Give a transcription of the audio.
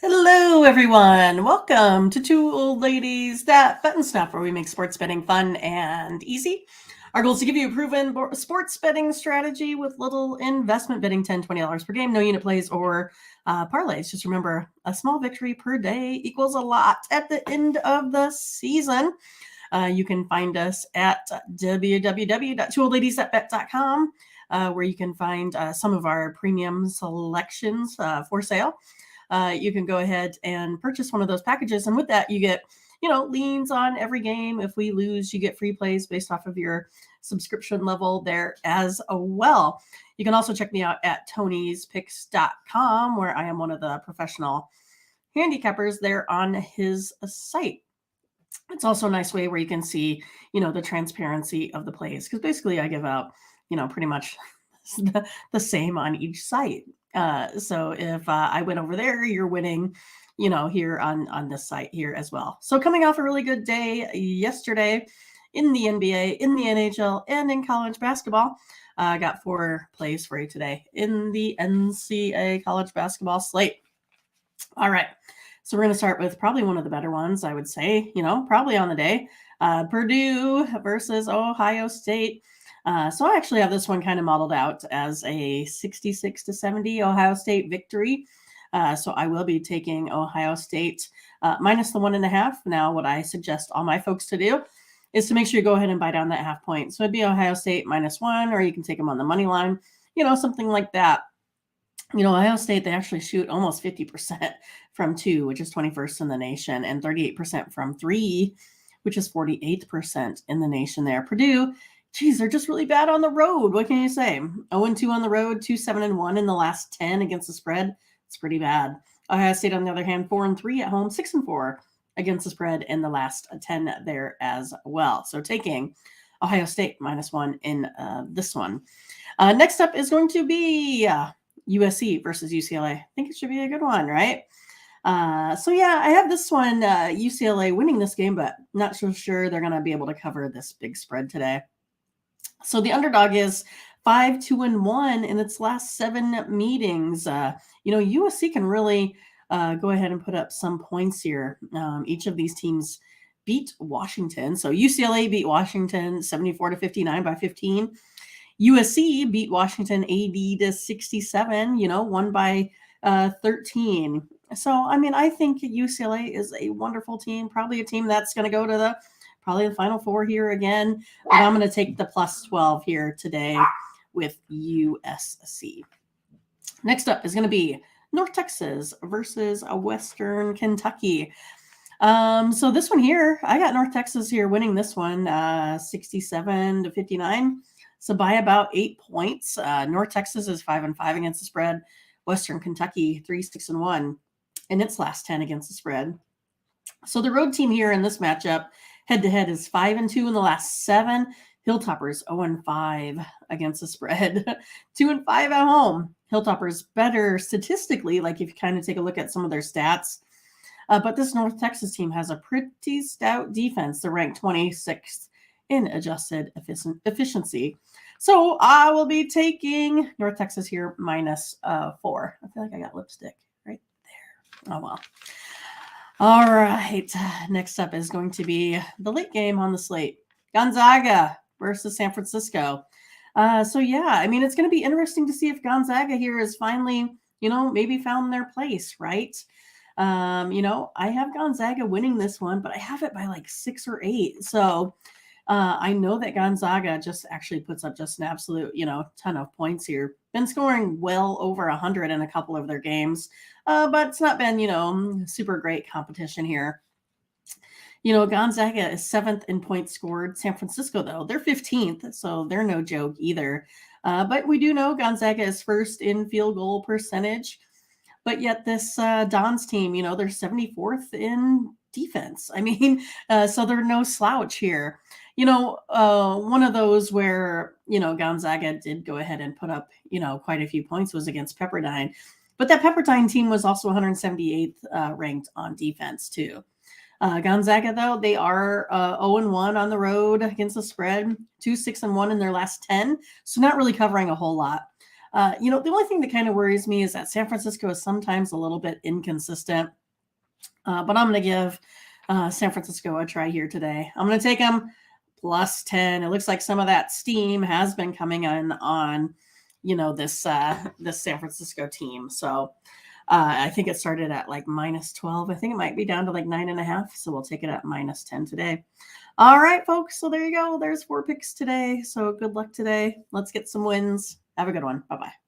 Hello, everyone. Welcome to Two Old Ladies That Bet and Stuff, where we make sports betting fun and easy. Our goal is to give you a proven sports betting strategy with little investment, betting $10, $20 per game, no unit plays or parlays. Just remember, a small victory per day equals a lot at the end of the season. You can find us at www.twooldladiesthatbet.com, where you can find some of our premium selections for sale. You can go ahead and purchase one of those packages. And with that, you get, leans on every game. If we lose, you get free plays based off of your subscription level there as well. You can also check me out at tonyspicks.com, where I am one of the professional handicappers there on his site. It's also a nice way where you can see, the transparency of the plays, because basically I give out, pretty much the same on each site. So if I win over there, you're winning, here on this site here as well. So coming off a really good day yesterday in the NBA, in the NHL, and in college basketball, I got 4 plays for you today in the NCAA college basketball slate. All right. So we're going to start with probably one of the better ones, I would say, probably on the day. Purdue versus Ohio State. So I actually have this one kind of modeled out as a 66-70 Ohio State victory. So I will be taking Ohio State minus the 1.5. Now, what I suggest all my folks to do is to make sure you go ahead and buy down that half point. So it'd be Ohio State -1, or you can take them on the money line, something like that. Ohio State, they actually shoot almost 50% from 2, which is 21st in the nation, and 38% from 3, which is 48% in the nation there. Purdue, geez, they're just really bad on the road. What can you say? 0-2 on the road, 2-7-1 in the last 10 against the spread. It's pretty bad. Ohio State, on the other hand, 4-3 at home, 6-4 against the spread in the last 10 there as well. So taking Ohio State -1 in this one. Next up is going to be USC versus UCLA. I think it should be a good one, right? So yeah, I have this one, UCLA winning this game, but not so sure they're going to be able to cover this big spread today. So the underdog is 5-2-1 in its last 7 meetings. USC can really go ahead and put up some points here. Each of these teams beat Washington. So UCLA beat Washington 74-59 by 15. USC beat Washington 80-67, won by 13. So, I think UCLA is a wonderful team, probably a team that's going to go to the Final Four here again. But I'm going to take the +12 here today with USC. Next up is going to be North Texas versus Western Kentucky. So this one here, I got North Texas here winning this one 67-59. So by about 8 points. North Texas is 5-5 against the spread. Western Kentucky 3-6-1 in its last 10 against the spread. So the road team here in this matchup, head-to-head, is 5-2 in the last 7. Hilltoppers 0-5 against the spread. 2-5 at home. Hilltoppers better statistically, like if you kind of take a look at some of their stats. But this North Texas team has a pretty stout defense. They're ranked 26th in adjusted efficiency. So I will be taking North Texas here -4. I feel like I got lipstick right there. Oh, well. All right. Next up is going to be the late game on the slate. Gonzaga versus San Francisco. So yeah, it's going to be interesting to see if Gonzaga here is finally, maybe found their place, right? I have Gonzaga winning this one, but I have it by like 6 or 8. So I know that Gonzaga just actually puts up just an absolute, ton of points here. Been scoring well over 100 in a couple of their games, but it's not been, super great competition here. Gonzaga is 7th in points scored. San Francisco, though, they're 15th, so they're no joke either. But we do know Gonzaga is 1st in field goal percentage. But yet this Don's team, they're 74th in defense. So they're no slouch here. One of those where, Gonzaga did go ahead and put up, quite a few points was against Pepperdine. But that Pepperdine team was also 178th ranked on defense, too. Gonzaga, though, they are 0-1 on the road against the spread, 2-6-1 in their last 10. So not really covering a whole lot. The only thing that kind of worries me is that San Francisco is sometimes a little bit inconsistent. But I'm going to give San Francisco a try here today. I'm going to take them +10. It looks like some of that steam has been coming on this San Francisco team. So I think it started at like -12. I think it might be down to like 9.5. So we'll take it at -10 today. All right, folks. So there you go. There's 4 picks today. So good luck today. Let's get some wins. Have a good one. Bye-bye.